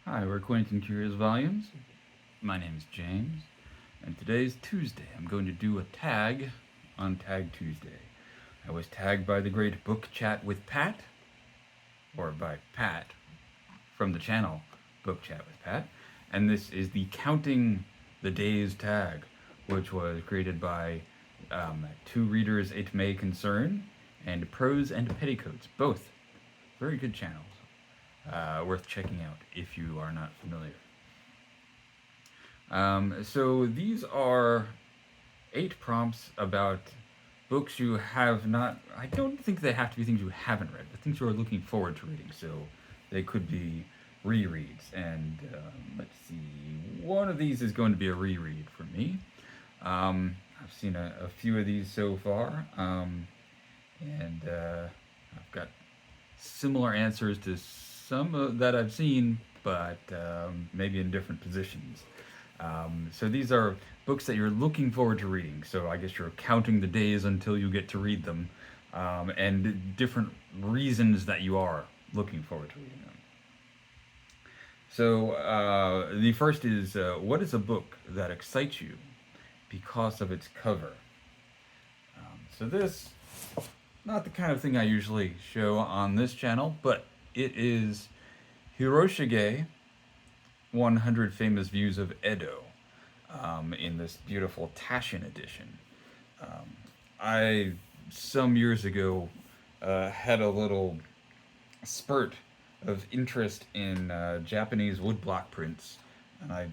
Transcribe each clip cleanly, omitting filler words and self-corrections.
Hi, we're Quentin Curious Volumes. My name is James, and today's Tuesday. I'm going to do a tag on Tag Tuesday. I was tagged by the great Book Chat with Pat, or by Pat from the channel Book Chat with Pat, and this is the Counting the Days tag, which was created by Two Readers It May Concern and Prose and Petticoats, both very good channels. Worth checking out if you are not familiar. So these are 8 prompts about books you have not. I don't think they have to be things you haven't read, but things you are looking forward to reading. So they could be rereads. And let's see, one of these is going to be a reread for me. I've seen a few of these so far, and I've got similar answers to some that I've seen, but maybe in different positions. So these are books that you're looking forward to reading. So I guess you're counting the days until you get to read them, and different reasons that you are looking forward to reading them. So the first is what is a book that excites you because of its cover? So this, not the kind of thing I usually show on this channel, but it is Hiroshige 100 Famous Views of Edo in this beautiful Taschen edition. I, some years ago, had a little spurt of interest in Japanese woodblock prints, and I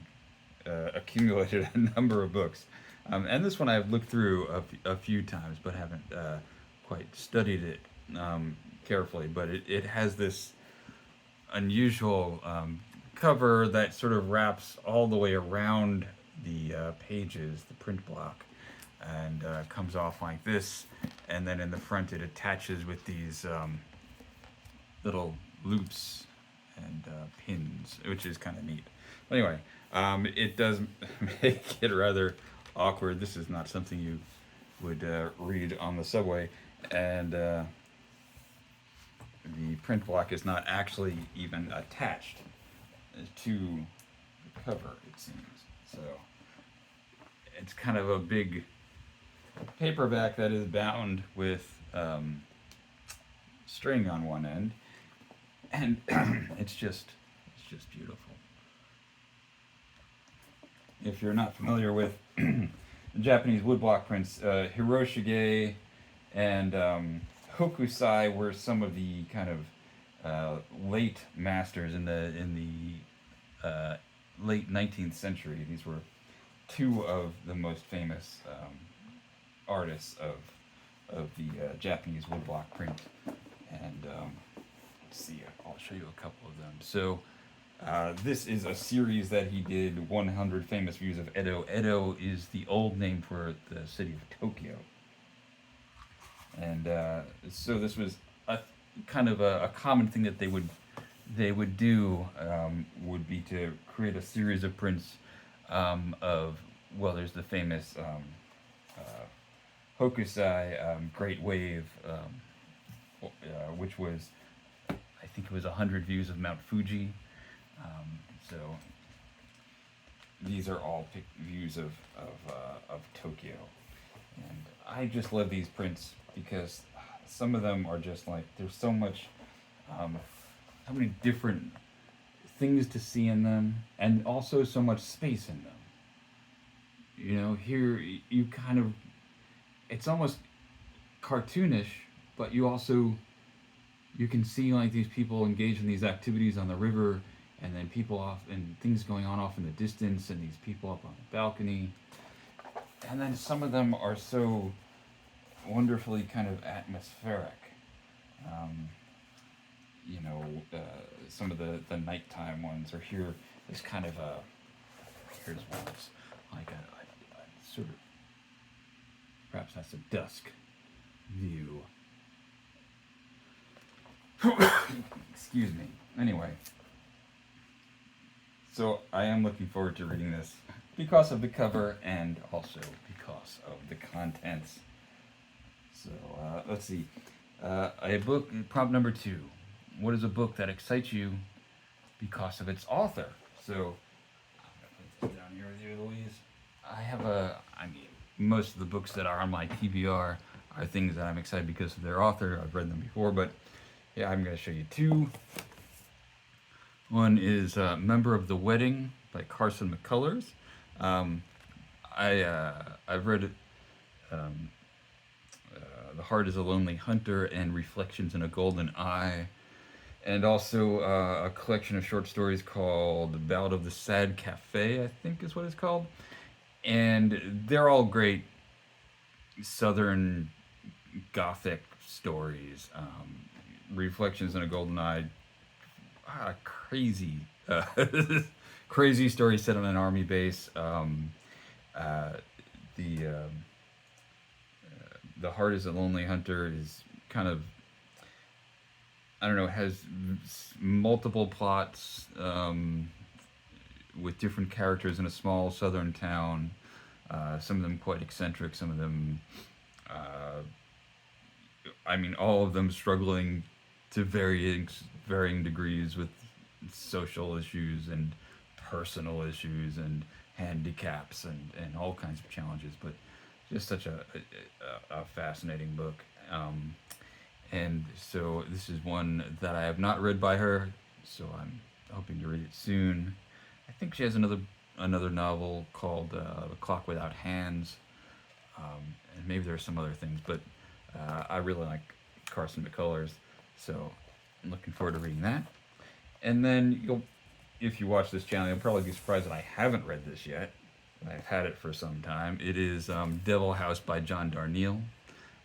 accumulated a number of books. And this one I've looked through a few times, but haven't quite studied it carefully. But it has this unusual cover that sort of wraps all the way around the pages, the print block, and comes off like this. And then in the front, it attaches with these little loops and pins, which is kind of neat. Anyway, it does make it rather awkward. This is not something you would read on the subway, and the print block is not actually even attached to the cover, it seems. So it's kind of a big paperback that is bound with string on one end, and it's just beautiful. If you're not familiar with Japanese woodblock prints, Hiroshige and Hokusai were some of the kind of late masters in the late 19th century. These were two of the most famous artists of the Japanese woodblock print. And let's see, I'll show you a couple of them. So this is a series that he did, 100 Famous Views of Edo. Edo is the old name for the city of Tokyo. And so this was a kind of a common thing that they would do, would be to create a series of prints of, well, there's the famous Hokusai Great Wave, which was, I think it was 100 views of Mount Fuji. So these are all views of Tokyo, and I just love these prints because some of them are just like, there's so much, so many different things to see in them, and also so much space in them. You know, here you kind of, it's almost cartoonish, but you also, you can see like these people engaged in these activities on the river, and then people off, and things going on off in the distance, and these people up on the balcony. And then some of them are so wonderfully kind of atmospheric. You know, some of the nighttime ones are here. There's kind of a, here's one that's like a sort of, perhaps that's a dusk view. Excuse me. Anyway, so I am looking forward to reading this because of the cover and also because of the contents. So let's see. A book, prompt number 2. What is a book that excites you because of its author. So I'm gonna put this down here with you, Louise. I mean, most of the books that are on my TBR are things that I'm excited because of their author. I've read them before, but yeah, I'm going to show you two. One is Member of the Wedding by Carson McCullers. Um, I've read um, The Heart is a Lonely Hunter and Reflections in a Golden Eye, and also a collection of short stories called Ballad of the Sad Cafe, I think is what it's called. And they're all great Southern Gothic stories. Reflections in a Golden Eye, crazy, crazy story set on an army base. Uh, the The Heart is a Lonely Hunter is kind of, I don't know, has multiple plots with different characters in a small southern town. Some of them quite eccentric, some of them, uh, I mean, all of them struggling to varying degrees with social issues and personal issues and handicaps and all kinds of challenges. But just such a fascinating book. And so this is one that I have not read by her, so I'm hoping to read it soon. I think she has another novel called The Clock Without Hands, and maybe there are some other things, but I really like Carson McCullers, so I'm looking forward to reading that. And then if you watch this channel, you'll probably be surprised that I haven't read this yet. I've had it for some time. It is Devil House by John Darnielle.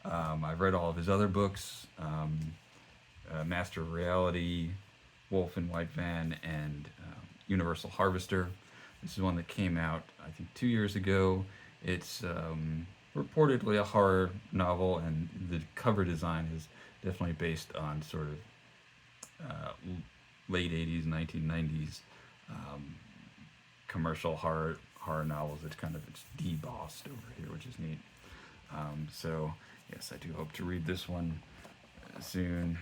I've read all of his other books, Master of Reality, Wolf and White Van, and Universal Harvester. This is one that came out, I think, 2 years ago. It's reportedly a horror novel, and the cover design is definitely based on sort of late 80s, 1990s commercial horror novels. It's debossed over here, which is neat. So yes, I do hope to read this one soon.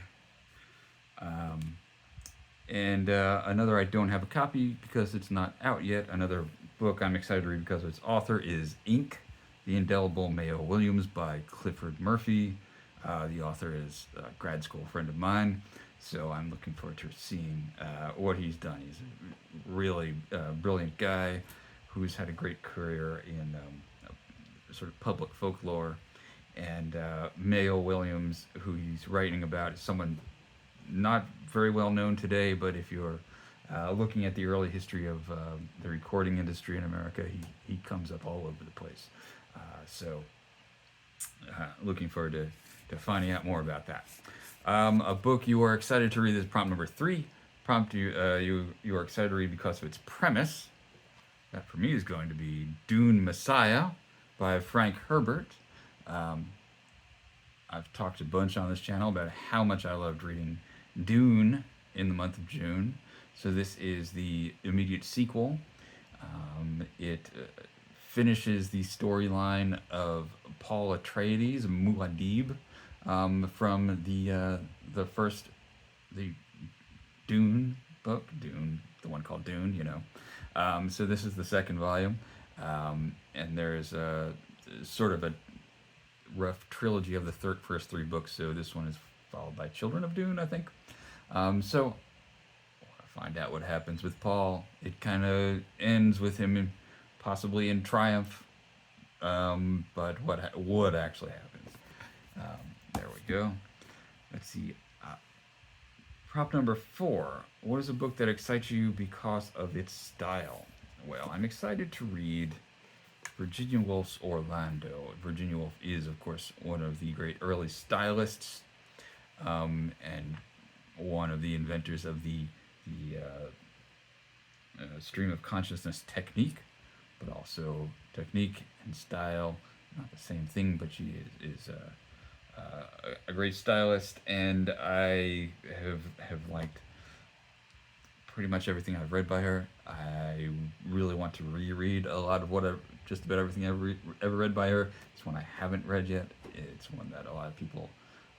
And another I don't have a copy because it's not out yet. Another book I'm excited to read because of its author is Ink, The Indelible Mayo Williams by Clifford Murphy. The author is a grad school friend of mine, so I'm looking forward to seeing what he's done. He's a really brilliant guy who's had a great career in sort of public folklore. And Mayo Williams, who he's writing about, is someone not very well known today, but if you're looking at the early history of the recording industry in America, he comes up all over the place. So looking forward to finding out more about that. A book you are excited to read is prompt number 3. Prompt you are excited to read because of its premise. That for me is going to be Dune Messiah by Frank Herbert. I've talked a bunch on this channel about how much I loved reading Dune in the month of June. So this is the immediate sequel. It finishes the storyline of Paul Atreides, Muad'Dib, from the first the Dune book, the one called Dune, so this is the second volume, and there's a sort of a rough trilogy of the first 3 books. So this one is followed by Children of Dune, I think. So I want to find out what happens with Paul. It kind of ends with him possibly in triumph, but what actually happens? There we go. Let's see. Prop number 4. What is a book that excites you because of its style? Well, I'm excited to read Virginia Woolf's Orlando. Virginia Woolf is, of course, one of the great early stylists, and one of the inventors of the stream of consciousness technique, but also technique and style, not the same thing, but she is a great stylist, and I have liked pretty much everything I've read by her. I really want to reread a lot of just about everything I've ever read by her. It's one I haven't read yet. It's one that a lot of people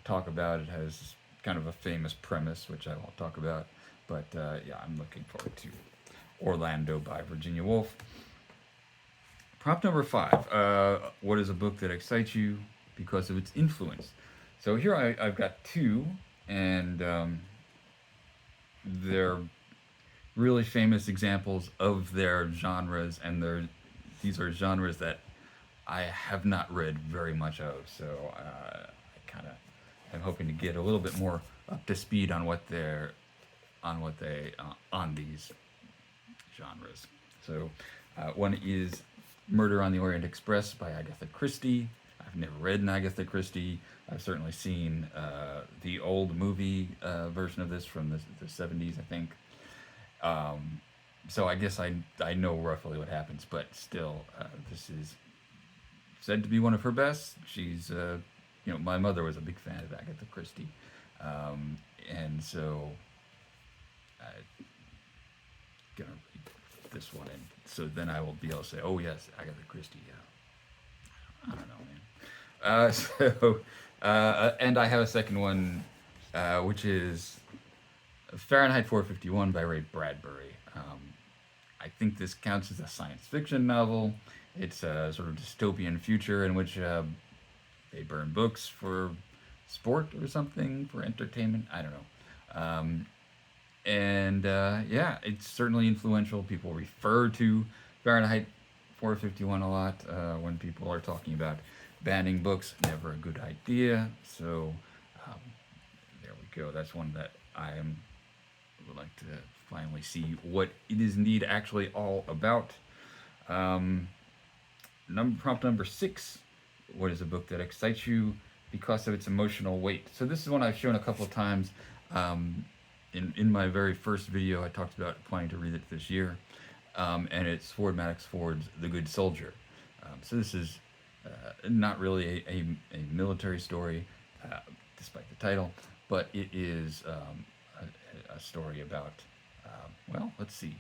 talk about. It has kind of a famous premise, which I won't talk about, But yeah, I'm looking forward to Orlando by Virginia Woolf. Prompt number 5. What is a book that excites you because of its influence? So here I've got two, and they're really famous examples of their genres, and these are genres that I have not read very much of. So I kind of am hoping to get a little bit more up to speed on on these genres. So one is Murder on the Orient Express by Agatha Christie. I've never read an Agatha Christie. I've certainly seen the old movie version of this from the 70s, I think. So I guess I know roughly what happens, but still, this is said to be one of her best. She's, my mother was a big fan of Agatha Christie. And so I'm going to read this one. And so then I will be able to say, oh, yes, Agatha Christie. Yeah. I don't know, man. And I have a second one, which is Fahrenheit 451 by Ray Bradbury. I think this counts as a science fiction novel. It's a sort of dystopian future in which they burn books for sport or something, for entertainment. I don't know. Yeah, it's certainly influential. People refer to Fahrenheit 451 a lot when people are talking about banning books. Never a good idea. So there we go. That's one that would like to finally see what it is indeed actually all about. Prompt number 6. What is a book that excites you because of its emotional weight? So this is one I've shown a couple of times. In my very first video, I talked about planning to read it this year, and it's Maddox Ford's *The Good Soldier*. So this is not really a military story, despite the title, but it is a story about, let's see.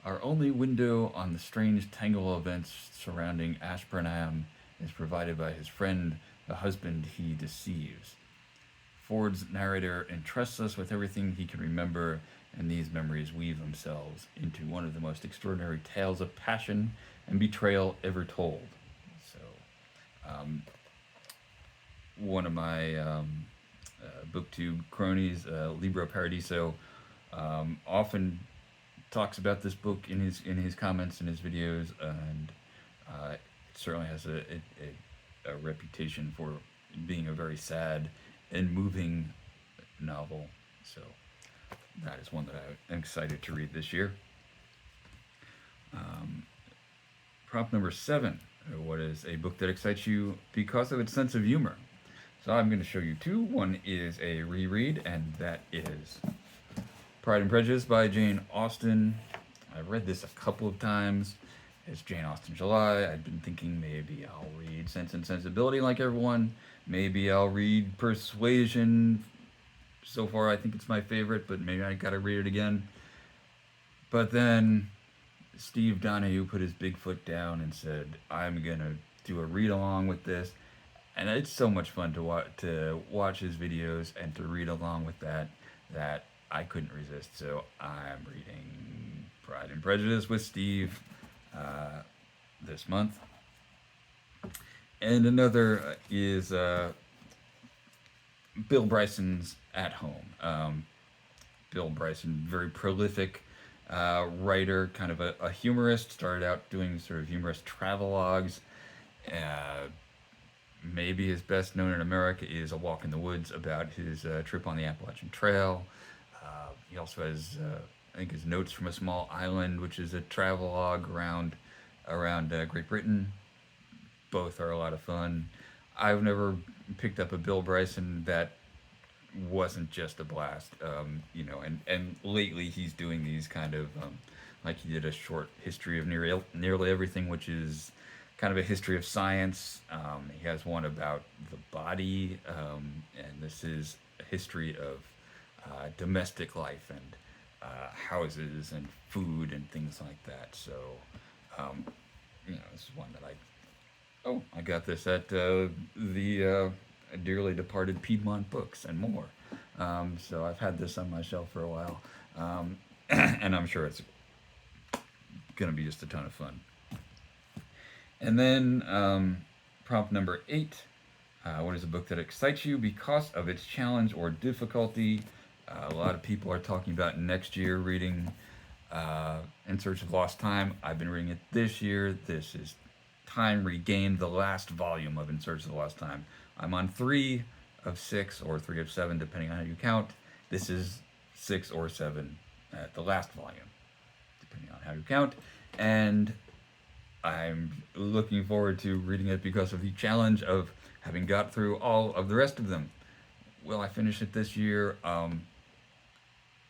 Our only window on the strange tangle of events surrounding Ashburnham is provided by his friend, the husband he deceives. Ford's narrator entrusts us with everything he can remember, and these memories weave themselves into one of the most extraordinary tales of passion and betrayal ever told. So, one of my booktube cronies, Libro Paradiso, often talks about this book in his comments and his videos, and it certainly has a reputation for being a very sad and moving novel. So that is one that I'm excited to read this year. Prompt number 7. What is a book that excites you because of its sense of humor? So I'm going to show you two. One is a reread, and that is Pride and Prejudice by Jane Austen. I've read this a couple of times. It's Jane Austen July. I've been thinking maybe I'll read Sense and Sensibility like everyone. Maybe I'll read Persuasion. So far, I think it's my favorite, but maybe I gotta read it again. But then Steve Donahue put his big foot down and said, I'm gonna do a read along with this. And it's so much fun to watch his videos and to read along with that I couldn't resist. So I'm reading Pride and Prejudice with Steve this month. And another is Bill Bryson's At Home. Bill Bryson, very prolific writer, kind of a humorist. Started out doing sort of humorous travelogues. Maybe his best known in America is A Walk in the Woods, about his trip on the Appalachian Trail. He also has, I think, his Notes from a Small Island, which is a travelogue around Great Britain. Both are a lot of fun. I've never picked up a Bill Bryson that wasn't just a blast, and lately he's doing these kind of, like he did a short history of nearly everything, which is kind of a history of science. He has one about the body, and this is a history of domestic life and houses and food and things like that. So, this is one that I got this at the dearly departed Piedmont Books and more. So I've had this on my shelf for a while, and I'm sure it's going to be just a ton of fun. And then prompt number 8. What is a book that excites you because of its challenge or difficulty? A lot of people are talking about next year reading In Search of Lost Time. I've been reading it this year. This is Time Regained, the last volume of In Search of the Lost Time. I'm on 3 of 6 or 3 of 7, depending on how you count. This is 6 or 7 at the last volume, depending on how you count. And I'm looking forward to reading it because of the challenge of having got through all of the rest of them. Will I finish it this year?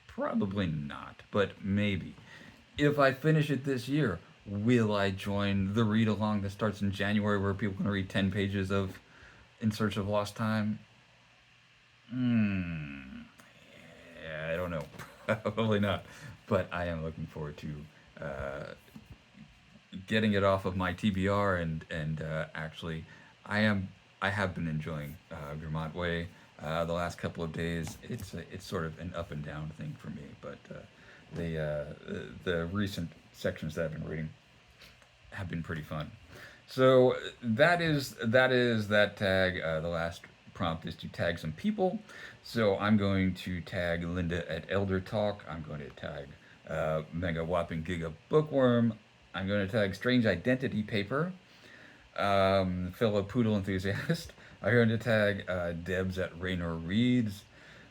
Probably not, but maybe. If I finish it this year, will I join the read along that starts in January where people can read 10 pages of In Search of Lost Time? Yeah, I don't know. Probably not. But I am looking forward to getting it off of my TBR and actually, I have been enjoying Vermont Way the last couple of days. It's sort of an up and down thing for me, but the recent sections that I've been reading have been pretty fun. So that tag. The last prompt is to tag some people. So I'm going to tag Linda at Elder Talk. I'm going to tag Mega Whopping Giga Bookworm. I'm going to tag Strange Identity Paper. Fellow Poodle Enthusiast. I'm going to tag Debs at Raynor Reads.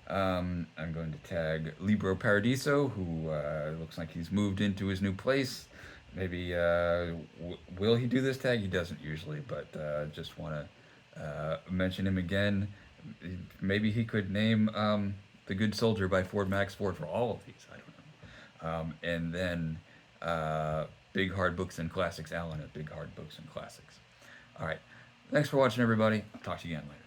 I'm going to tag Libro Paradiso, who looks like he's moved into his new place. Maybe will he do this tag? He doesn't usually, but just want to mention him again. Maybe he could name The Good Soldier by Ford Max Ford for all of these. I don't know. And then Big Hard Books and Classics, Alan at Big Hard Books and Classics. All right. Thanks for watching, everybody. I'll talk to you again later.